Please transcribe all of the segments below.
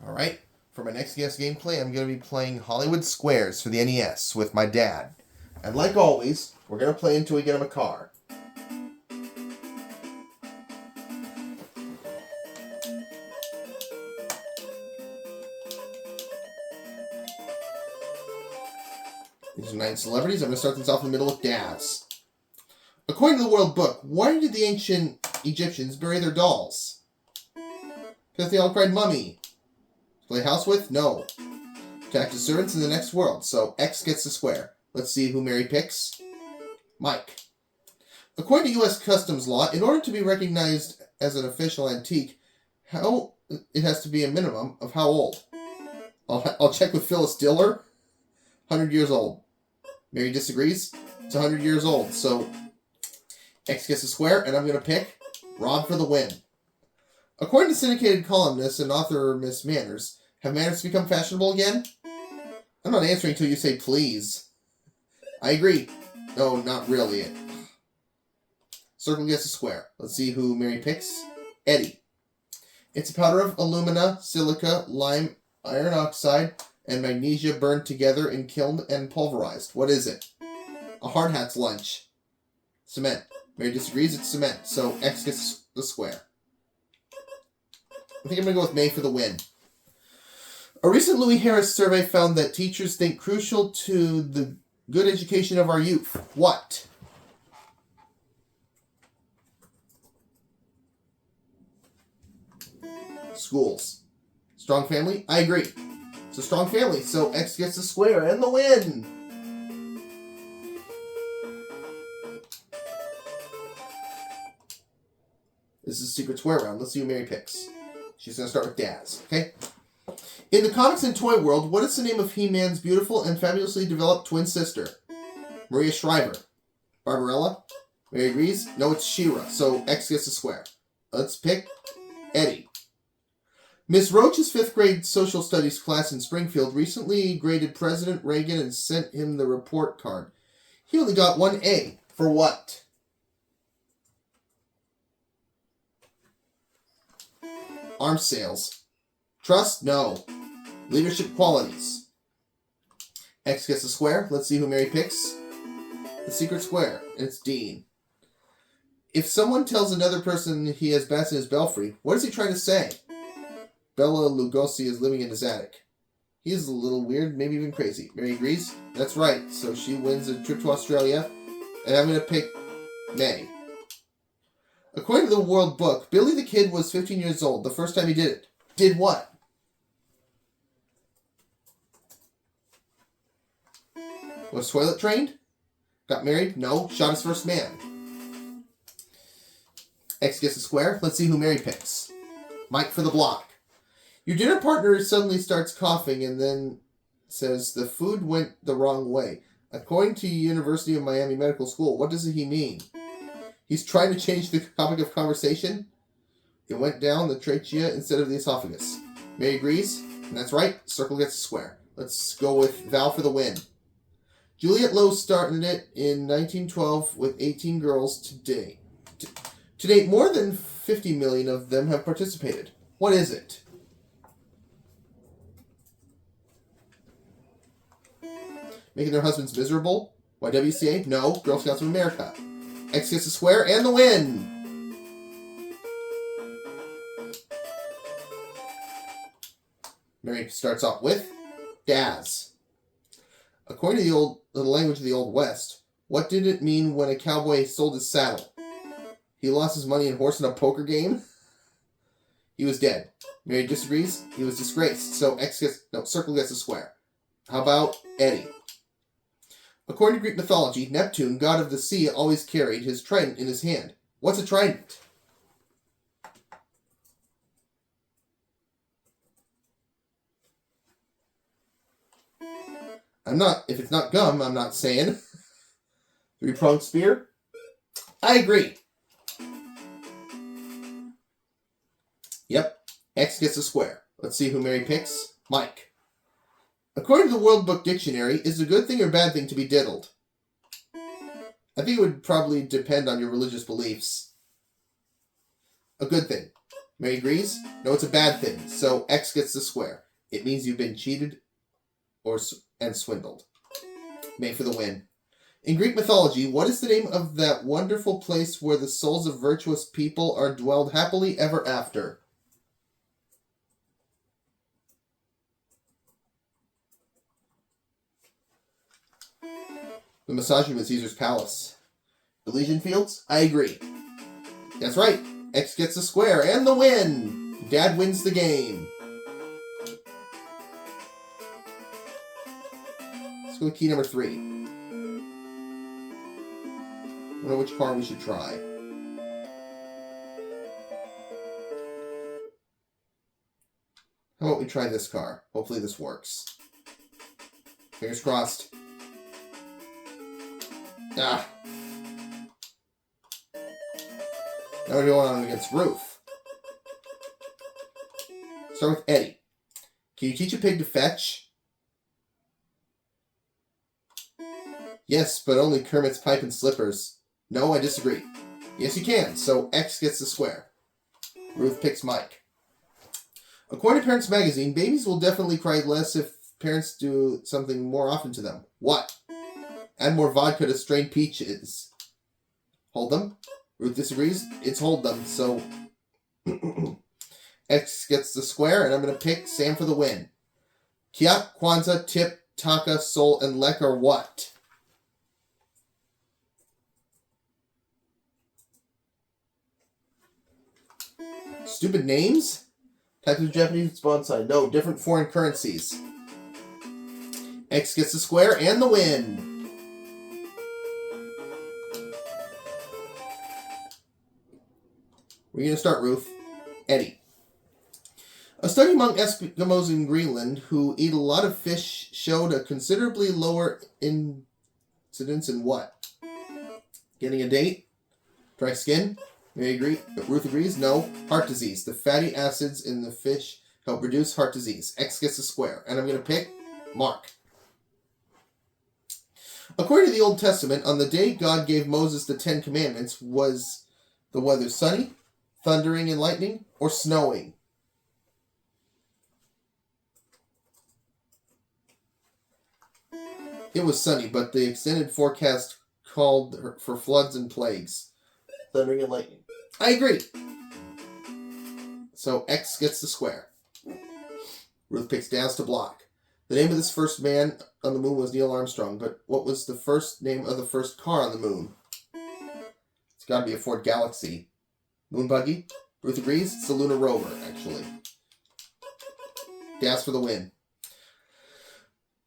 Alright, for my next guest gameplay, I'm going to be playing Hollywood Squares for the NES with my dad. And like always, we're going to play until we get him a car. These are 9 celebrities. I'm going to start this off in the middle with Daz. According to the World Book, why did the ancient Egyptians bury their dolls? Because they all cried mummy. Play house with? No. To act as servants in the next world, so X gets the square. Let's see who Mary picks. Mike. According to U.S. Customs law, in order to be recognized as an official antique, it has to be a minimum of how old? I'll check with Phyllis Diller. 100 years old. Mary disagrees. It's 100 years old, so X gets a square, and I'm going to pick Rob for the win. According to syndicated columnist and author Miss Manners, have manners become fashionable again? I'm not answering until you say please. I agree. No, not really. Circle gets a square. Let's see who Mary picks. Eddie. It's a powder of alumina, silica, lime, iron oxide, and magnesia burned together in kiln and pulverized. What is it? A hard hat's lunch. Cement. Mary disagrees, it's cement, so X gets the square. I think I'm going to go with May for the win. A recent Louis Harris survey found that teachers think crucial to the good education of our youth. What? Schools. Strong family? I agree. It's a strong family, so X gets the square and the win. This is a secret square round. Let's see who Mary picks. She's going to start with Daz, okay? In the comics and toy world, what is the name of He-Man's beautiful and fabulously developed twin sister? Maria Shriver. Barbarella? Mary agrees? No, it's She-Ra, so X gets a square. Let's pick Eddie. Miss Roach's 5th grade social studies class in Springfield recently graded President Reagan and sent him the report card. He only got 1 A. For what? Arms sales. Trust? No. Leadership qualities. X gets a square. Let's see who Mary picks. The secret square. And it's Dean. If someone tells another person he has bats in his belfry, what is he trying to say? Bella Lugosi is living in his attic. He is a little weird, maybe even crazy. Mary agrees? That's right. So she wins a trip to Australia. And I'm going to pick May. According to the World Book, Billy the Kid was 15 years old the first time he did it. Did what? Was toilet trained? Got married? No. Shot his first man. X gets a square. Let's see who Mary picks. Mike for the block. Your dinner partner suddenly starts coughing and then says the food went the wrong way. According to University of Miami Medical School, what does he mean? He's trying to change the topic of conversation. It went down the trachea instead of the esophagus. Mary agrees, and that's right. Circle gets a square. Let's go with Val for the win. Juliette Lowe started it in 1912 with 18 girls to date. To date, more than 50 million of them have participated. What is it? Making their husbands miserable? YWCA? No. Girl Scouts of America. X gets a square and the win. Mary starts off with Daz. According to the language of the Old West, what did it mean when a cowboy sold his saddle? He lost his money and horse in a poker game? He was dead. Mary disagrees. He was disgraced. So circle gets a square. How about Eddie? According to Greek mythology, Neptune, god of the sea, always carried his trident in his hand. What's a trident? If it's not gum, I'm not saying. 3-pronged spear? I agree. Yep. X gets a square. Let's see who Mary picks. Mike. According to the World Book Dictionary, is it a good thing or bad thing to be diddled? I think it would probably depend on your religious beliefs. A good thing. Mary agrees. No, it's a bad thing. So X gets the square. It means you've been cheated and swindled. May for the win. In Greek mythology, what is the name of that wonderful place where the souls of virtuous people are dwelled happily ever after? The massage room at Caesar's Palace. Elysian Fields? I agree. That's right. X gets the square and the win. Dad wins the game. Let's go with key number 3. I don't know which car we should try. How about we try this car? Hopefully this works. Fingers crossed. Ah. Now we're going on against Ruth. Start with Eddie. Can you teach a pig to fetch? Yes, but only Kermit's pipe and slippers. No, I disagree. Yes, you can, so X gets the square. Ruth picks Mike. According to Parents Magazine, babies will definitely cry less if parents do something more often to them. What? Add more vodka to strained peaches. Hold them. Ruth disagrees. It's hold them, so X gets the square, and I'm going to pick Sam for the win. Kiat, Kwanzaa, Tip, Taka, Sol, and Lek are what? Stupid names? Types of Japanese bonsai. No, different foreign currencies. X gets the square and the win. We're going to start, Ruth. Eddie. A study among Eskimos in Greenland who eat a lot of fish showed a considerably lower incidence in what? Getting a date? Dry skin? Ruth agrees. No. Heart disease. The fatty acids in the fish help reduce heart disease. X gets a square. And I'm going to pick Mark. According to the Old Testament, on the day God gave Moses the 10 Commandments, was the weather sunny, thundering and lightning, or snowing? It was sunny, but the extended forecast called for floods and plagues. Thundering and lightning. I agree. So X gets the square. Ruth picks Daz to block. The name of this first man on the moon was Neil Armstrong, but what was the first name of the first car on the moon? It's got to be a Ford Galaxy. Moon buggy? Ruth agrees. It's the Lunar Rover, actually. Daz for the win.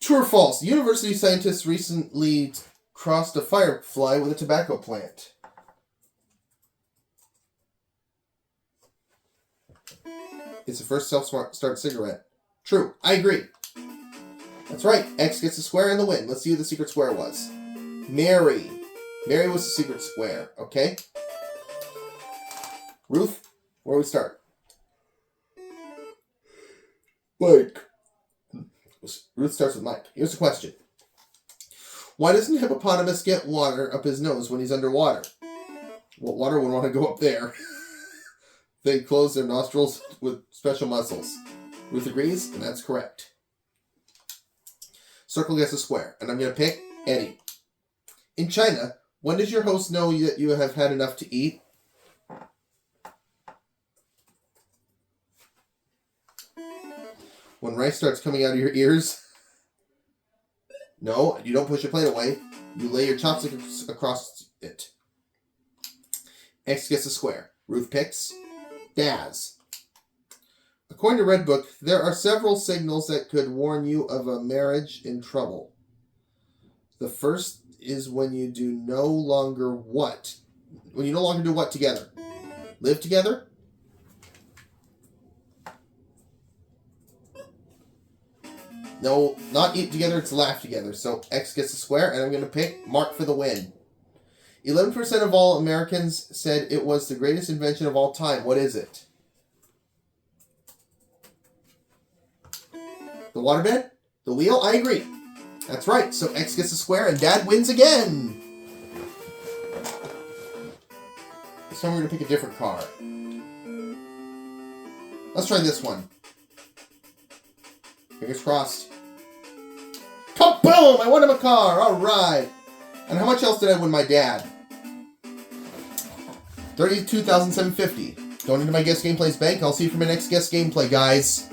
True or false? University scientists recently crossed a firefly with a tobacco plant. It's the first self-start cigarette. True. I agree. That's right. X gets the square and the win. Let's see who the secret square was. Mary. Mary was the secret square. Okay. Ruth, where do we start? Mike. Ruth starts with Mike. Here's the question. Why doesn't a hippopotamus get water up his nose when he's underwater? Well, water would want to go up there. They close their nostrils with special muscles. Ruth agrees, and that's correct. Circle gets a square, and I'm going to pick Eddie. In China, when does your host know that you have had enough to eat? When rice starts coming out of your ears? No, you don't push your plate away. You lay your chopsticks across it. X gets a square. Ruth picks Daz. According to Red Book, there are several signals that could warn you of a marriage in trouble. The first is when you do no longer what? When you no longer do what together? Live together? No, not eat together, it's laugh together. So X gets a square, and I'm going to pick Mark for the win. 11% of all Americans said it was the greatest invention of all time. What is it? The waterbed? The wheel? I agree. That's right. So X gets a square, and Dad wins again. This time we're going to pick a different car. Let's try this one. Fingers crossed. Kaboom! I won him a car! Alright! And how much else did I win my dad? $32,750. Going into my guest gameplays bank. I'll see you for my next guest gameplay, guys.